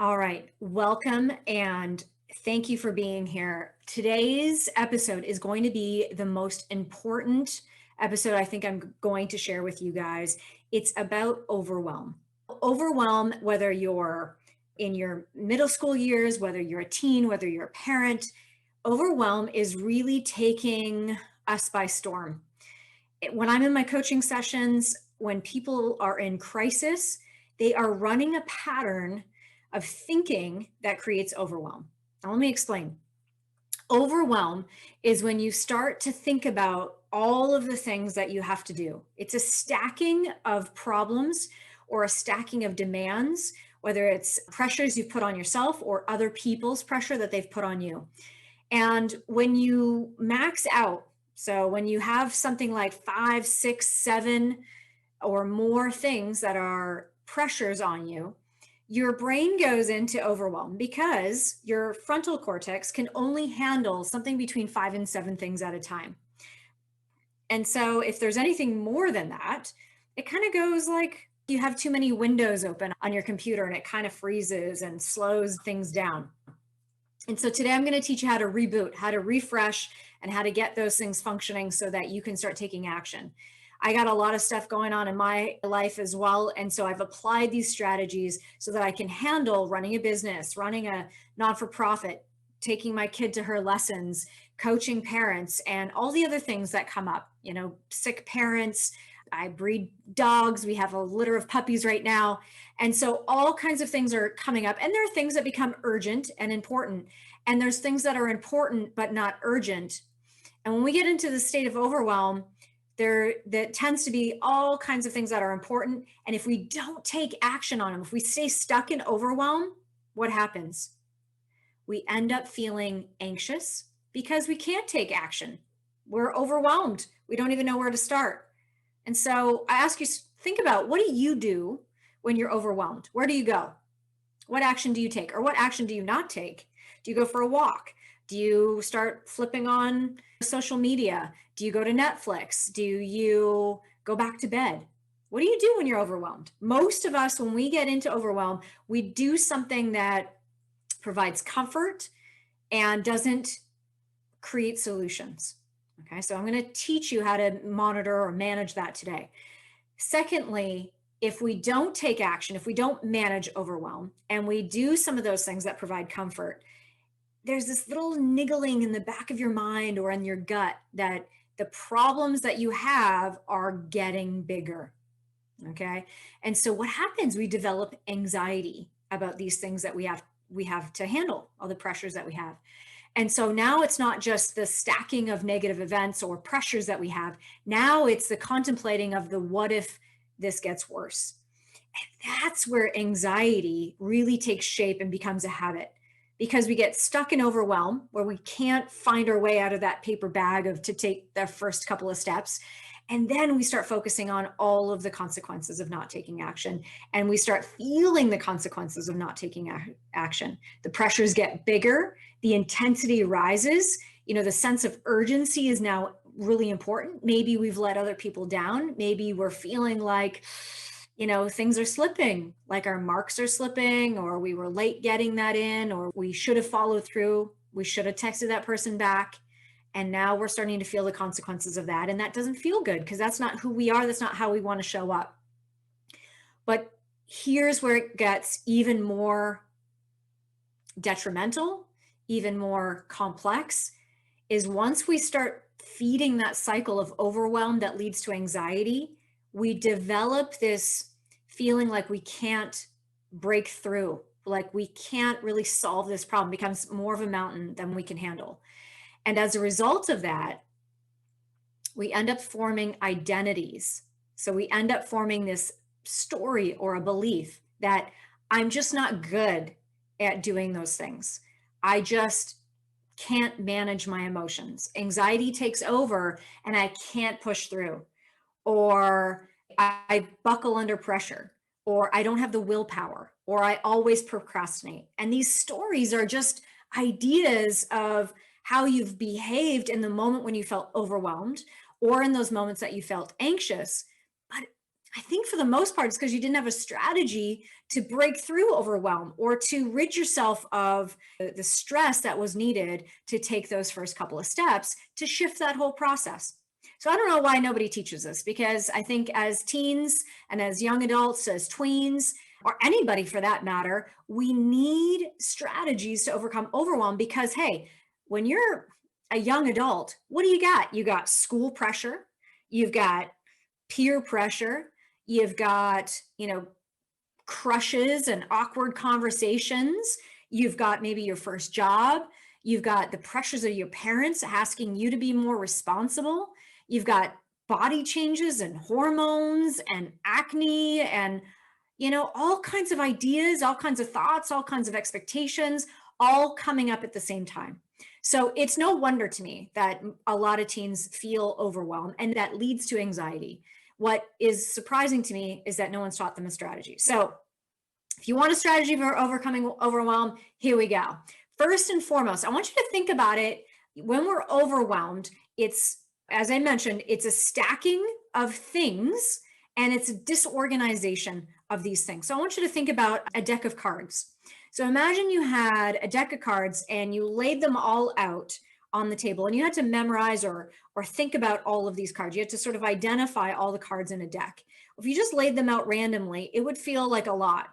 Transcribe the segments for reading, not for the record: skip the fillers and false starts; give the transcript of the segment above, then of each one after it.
All right, welcome and thank you for being here. Today's episode is going to be the most important episode I think I'm going to share with you guys. It's about overwhelm. Overwhelm, whether you're in your middle school years, whether you're a teen, whether you're a parent, overwhelm is really taking us by storm. When I'm in my coaching sessions, when people are in crisis, they are running a pattern of thinking that creates overwhelm. Now, let me explain. Overwhelm is when you start to think about all of the things that you have to do. It's a stacking of problems or a stacking of demands, whether it's pressures you put on yourself or other people's pressure that they've put on you. And when you max out, so when you have something like 5, 6, 7 or more things that are pressures on you, your brain goes into overwhelm because your frontal cortex can only handle something between 5 and 7 things at a time. And so if there's anything more than that, it kind of goes like you have too many windows open on your computer and it kind of freezes and slows things down. And so today I'm going to teach you how to reboot, how to refresh, and how to get those things functioning so that you can start taking action. I got a lot of stuff going on in my life as well. And so I've applied these strategies so that I can handle running a business, running a non-for-profit, taking my kid to her lessons, coaching parents, and all the other things that come up, sick parents. I breed dogs. We have a litter of puppies right now. And so all kinds of things are coming up. And there are things that become urgent and important. And there's things that are important but not urgent. And when we get into the state of overwhelm, there tends to be all kinds of things that are important. And if we don't take action on them, if we stay stuck in overwhelm, what happens? We end up feeling anxious because we can't take action. We're overwhelmed. We don't even know where to start. And so I ask you, think about, what do you do when you're overwhelmed? Where do you go? What action do you take? Or what action do you not take? Do you go for a walk? Do you start flipping on social media? Do you go to Netflix? Do you go back to bed? What do you do when you're overwhelmed? Most of us, when we get into overwhelm, we do something that provides comfort and doesn't create solutions. Okay, so I'm going to teach you how to monitor or manage that today. Secondly, if we don't take action, if we don't manage overwhelm, and we do some of those things that provide comfort, there's this little niggling in the back of your mind or in your gut that the problems that you have are getting bigger. Okay, and so what happens? We develop anxiety about these things that we have to handle, all the pressures that we have. And so now it's not just the stacking of negative events or pressures that we have. Now it's the contemplating of the what if this gets worse. And that's where anxiety really takes shape and becomes a habit, because we get stuck in overwhelm where we can't find our way out of that paper bag to take the first couple of steps. And then we start focusing on all of the consequences of not taking action. And we start feeling the consequences of not taking action. The pressures get bigger, the intensity rises. The sense of urgency is now really important. Maybe we've let other people down. Maybe we're feeling like, things are slipping, like our marks are slipping, or we were late getting that in, or we should have followed through. We should have texted that person back. And now we're starting to feel the consequences of that. And that doesn't feel good because that's not who we are. That's not how we want to show up. But here's where it gets even more detrimental, even more complex, is once we start feeding that cycle of overwhelm that leads to anxiety, we develop this feeling like we can't break through, like we can't really solve this problem. It becomes more of a mountain than we can handle. And as a result of that, we end up forming identities. So we end up forming this story or a belief that I'm just not good at doing those things. I just can't manage my emotions. Anxiety takes over and I can't push through. Or I buckle under pressure, or I don't have the willpower, or I always procrastinate. And these stories are just ideas of how you've behaved in the moment when you felt overwhelmed, or in those moments that you felt anxious. But I think for the most part, it's because you didn't have a strategy to break through overwhelm or to rid yourself of the stress that was needed to take those first couple of steps to shift that whole process. So I don't know why nobody teaches this, because I think as teens and as young adults, as tweens, or anybody for that matter, we need strategies to overcome overwhelm because, hey, when you're a young adult, what do you got? You got school pressure, you've got peer pressure, you've got, crushes and awkward conversations. You've got maybe your first job. You've got the pressures of your parents asking you to be more responsible. You've got body changes and hormones and acne and, all kinds of ideas, all kinds of thoughts, all kinds of expectations, all coming up at the same time. So it's no wonder to me that a lot of teens feel overwhelmed, and that leads to anxiety. What is surprising to me is that no one's taught them a strategy. So if you want a strategy for overcoming overwhelm, here we go. First and foremost, I want you to think about it. When we're overwhelmed, it's, as I mentioned, it's a stacking of things and it's a disorganization of these things. So I want you to think about a deck of cards. So imagine you had a deck of cards and you laid them all out on the table, and you had to memorize or think about all of these cards. You had to sort of identify all the cards in a deck. If you just laid them out randomly, it would feel like a lot.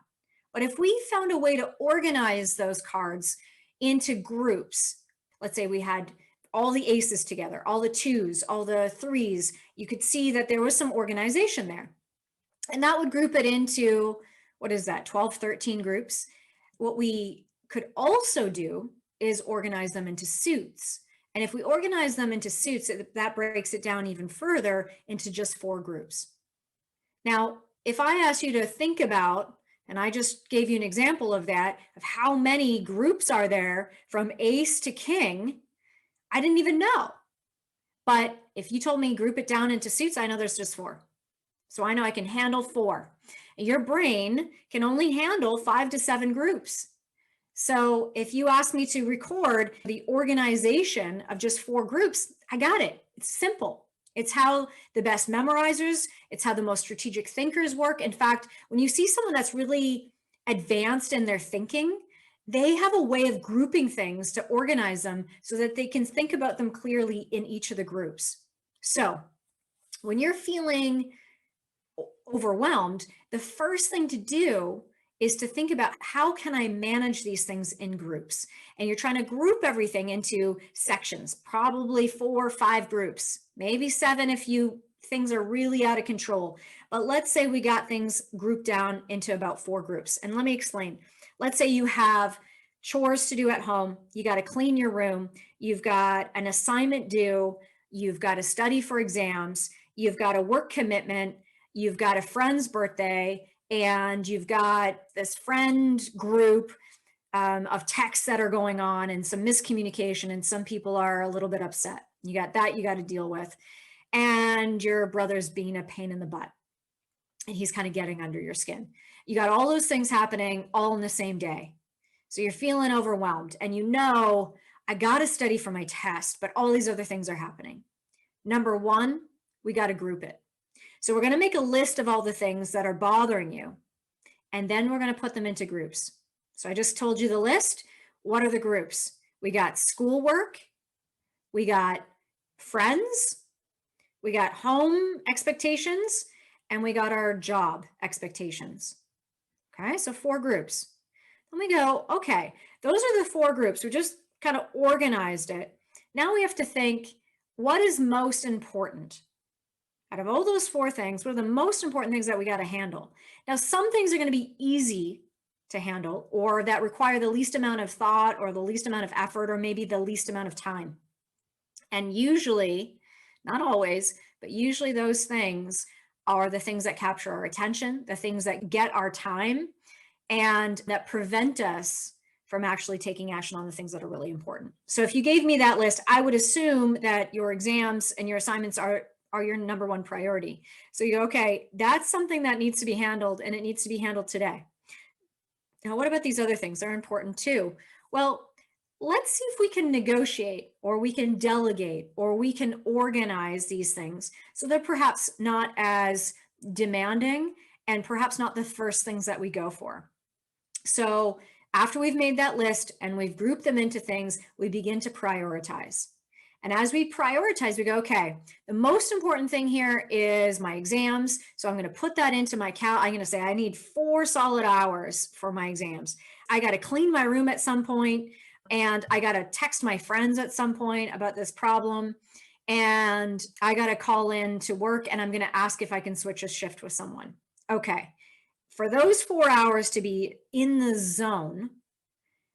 But if we found a way to organize those cards into groups, let's say we had all the aces together, all the twos, all the threes, you could see that there was some organization there. And that would group it into, what is that, 12, 13 groups. What we could also do is organize them into suits. And if we organize them into suits, that breaks it down even further into just 4 groups. Now, if I asked you to think about, and I just gave you an example of that, of how many groups are there from ace to king, I didn't even know. But if you told me group it down into suits, I know there's just 4. So I know I can handle 4. And your brain can only handle 5 to 7 groups. So if you ask me to record the organization of just 4 groups, I got it. It's simple. It's how the best memorizers, it's how the most strategic thinkers work. In fact, when you see someone that's really advanced in their thinking, they have a way of grouping things to organize them so that they can think about them clearly in each of the groups. So when you're feeling overwhelmed, the first thing to do is to think about, how can I manage these things in groups? And you're trying to group everything into sections, probably 4 or 5 groups, maybe 7 if things are really out of control. But let's say we got things grouped down into about 4 groups. And let me explain. Let's say you have chores to do at home. You got to clean your room. You've got an assignment due. You've got to study for exams. You've got a work commitment. You've got a friend's birthday, and you've got this friend group of texts that are going on and some miscommunication, and some people are a little bit upset. You got that you got to deal with. And your brother's being a pain in the butt, and he's kind of getting under your skin. You got all those things happening all in the same day. So you're feeling overwhelmed, and I got to study for my test, but all these other things are happening. Number 1, we got to group it. So we're going to make a list of all the things that are bothering you, and then we're going to put them into groups. So I just told you the list. What are the groups? We got schoolwork, we got friends, we got home expectations, and we got our job expectations. Okay, so 4 groups. Then we go, okay, those are the 4 groups. We just kind of organized it. Now we have to think, what is most important? Out of all those 4 things, what are the most important things that we got to handle? Now, some things are going to be easy to handle, or that require the least amount of thought or the least amount of effort or maybe the least amount of time. And usually, not always, but usually those things are the things that capture our attention, the things that get our time, and that prevent us from actually taking action on the things that are really important. So if you gave me that list, I would assume that your exams and your assignments are your number 1 priority. So you go, okay, that's something that needs to be handled, and it needs to be handled today. Now, what about these other things? They're important too. Well, let's see if we can negotiate, or we can delegate, or we can organize these things so they're perhaps not as demanding, and perhaps not the first things that we go for. So after we've made that list and we've grouped them into things, we begin to prioritize. And as we prioritize, we go, okay, the most important thing here is my exams. So I'm going to put that into my I'm going to say I need 4 solid hours for my exams. I got to clean my room at some point, and I got to text my friends at some point about this problem. And I got to call in to work, and I'm going to ask if I can switch a shift with someone. Okay. For those 4 hours to be in the zone,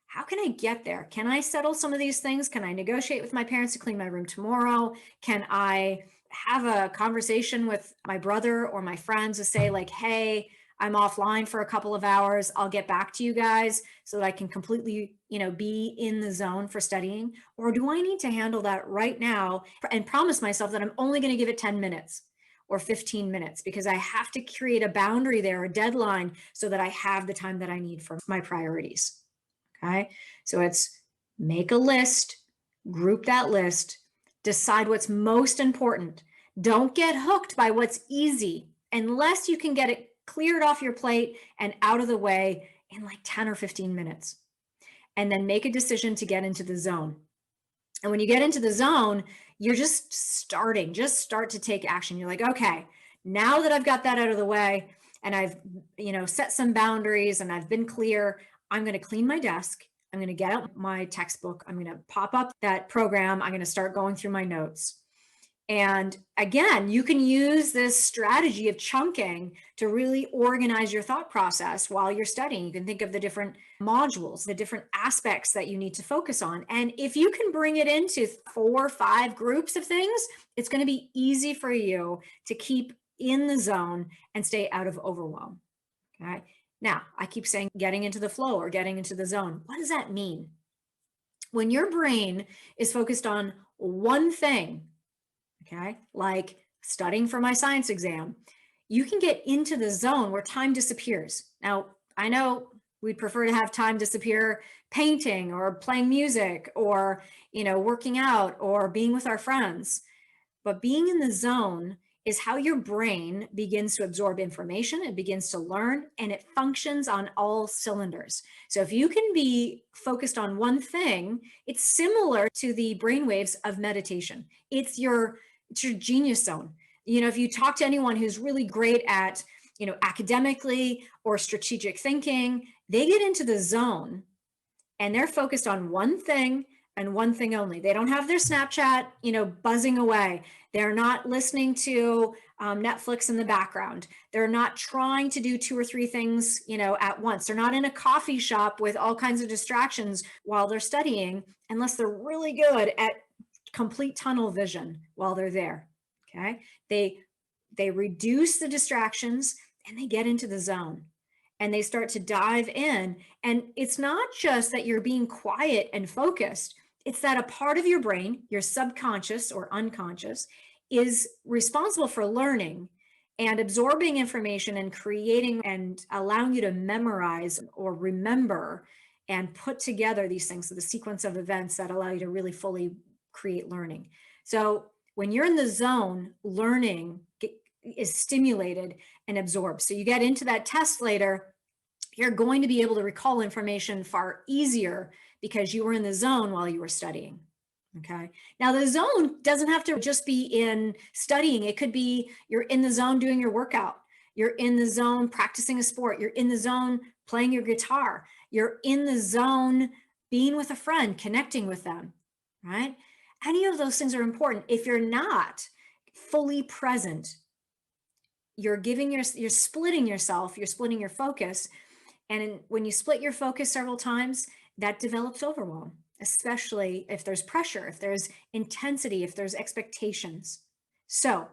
how can I get there? Can I settle some of these things? Can I negotiate with my parents to clean my room tomorrow? Can I have a conversation with my brother or my friends to say, like, hey, I'm offline for a couple of hours. I'll get back to you guys so that I can completely, be in the zone for studying? Or do I need to handle that right now and promise myself that I'm only going to give it 10 minutes or 15 minutes, because I have to create a boundary there, a deadline, so that I have the time that I need for my priorities? Okay. So it's make a list, group that list, decide what's most important. Don't get hooked by what's easy unless you can get it cleared off your plate and out of the way in like 10 or 15 minutes. And then make a decision to get into the zone. And when you get into the zone, you're just start to take action. You're like, okay, now that I've got that out of the way and I've, set some boundaries and I've been clear, I'm going to clean my desk. I'm going to get out my textbook. I'm going to pop up that program. I'm going to start going through my notes. And again, you can use this strategy of chunking to really organize your thought process while you're studying. You can think of the different modules, the different aspects that you need to focus on. And if you can bring it into 4 or 5 groups of things, it's going to be easy for you to keep in the zone and stay out of overwhelm. Okay. Now, I keep saying getting into the flow or getting into the zone. What does that mean? When your brain is focused on one thing, okay, like studying for my science exam, you can get into the zone where time disappears. Now, I know we'd prefer to have time disappear painting or playing music or, working out or being with our friends. But being in the zone is how your brain begins to absorb information, it begins to learn, and it functions on all cylinders. So if you can be focused on one thing, it's similar to the brainwaves of meditation. It's your genius zone. If you talk to anyone who's really great at, academically or strategic thinking, they get into the zone and they're focused on one thing and one thing only. They don't have their Snapchat, buzzing away. They're not listening to Netflix in the background. They're not trying to do 2 or 3 things, at once. They're not in a coffee shop with all kinds of distractions while they're studying, unless they're really good at complete tunnel vision while they're there. Okay. They reduce the distractions and they get into the zone and they start to dive in. And it's not just that you're being quiet and focused. It's that a part of your brain, your subconscious or unconscious, is responsible for learning and absorbing information and creating and allowing you to memorize or remember and put together these things. So the sequence of events that allow you to really fully create learning. So when you're in the zone, learning is stimulated and absorbed. So you get into that test later, you're going to be able to recall information far easier because you were in the zone while you were studying. Okay. Now the zone doesn't have to just be in studying. It could be you're in the zone doing your workout. You're in the zone practicing a sport. You're in the zone playing your guitar. You're in the zone being with a friend, connecting with them, right? Any of those things are important. If you're not fully present, you're splitting yourself, you're splitting your focus. And when you split your focus several times, that develops overwhelm, especially if there's pressure, if there's intensity, if there's expectations. So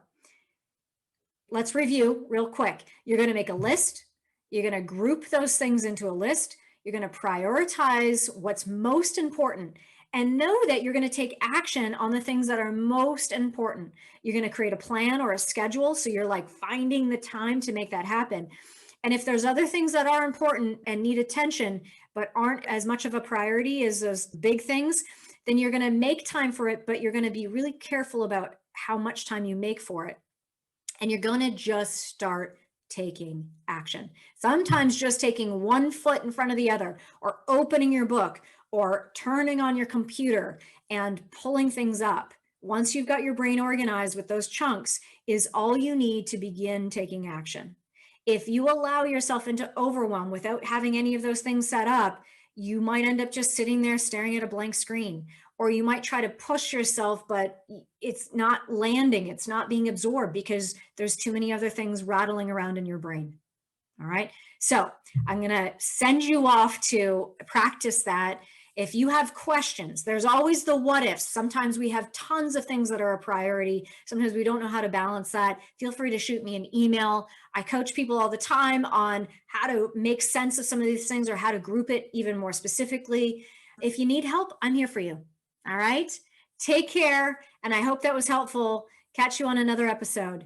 let's review real quick. You're going to make a list. You're going to group those things into a list. You're going to prioritize what's most important and know that you're going to take action on the things that are most important. You're going to create a plan or a schedule. So you're like finding the time to make that happen. And if there's other things that are important and need attention, but aren't as much of a priority as those big things, then you're going to make time for it, but you're going to be really careful about how much time you make for it. and you're going to just start taking action. Sometimes just taking one foot in front of the other, or opening your book, or turning on your computer and pulling things up. Once you've got your brain organized with those chunks, is all you need to begin taking action. If you allow yourself into overwhelm without having any of those things set up, you might end up just sitting there staring at a blank screen, or you might try to push yourself, but it's not landing, it's not being absorbed because there's too many other things rattling around in your brain. All right. So I'm going to send you off to practice that. If you have questions, there's always the what ifs. Sometimes we have tons of things that are a priority. Sometimes we don't know how to balance that. Feel free to shoot me an email. I coach people all the time on how to make sense of some of these things or how to group it even more specifically. If you need help, I'm here for you. All right. Take care. And I hope that was helpful. Catch you on another episode.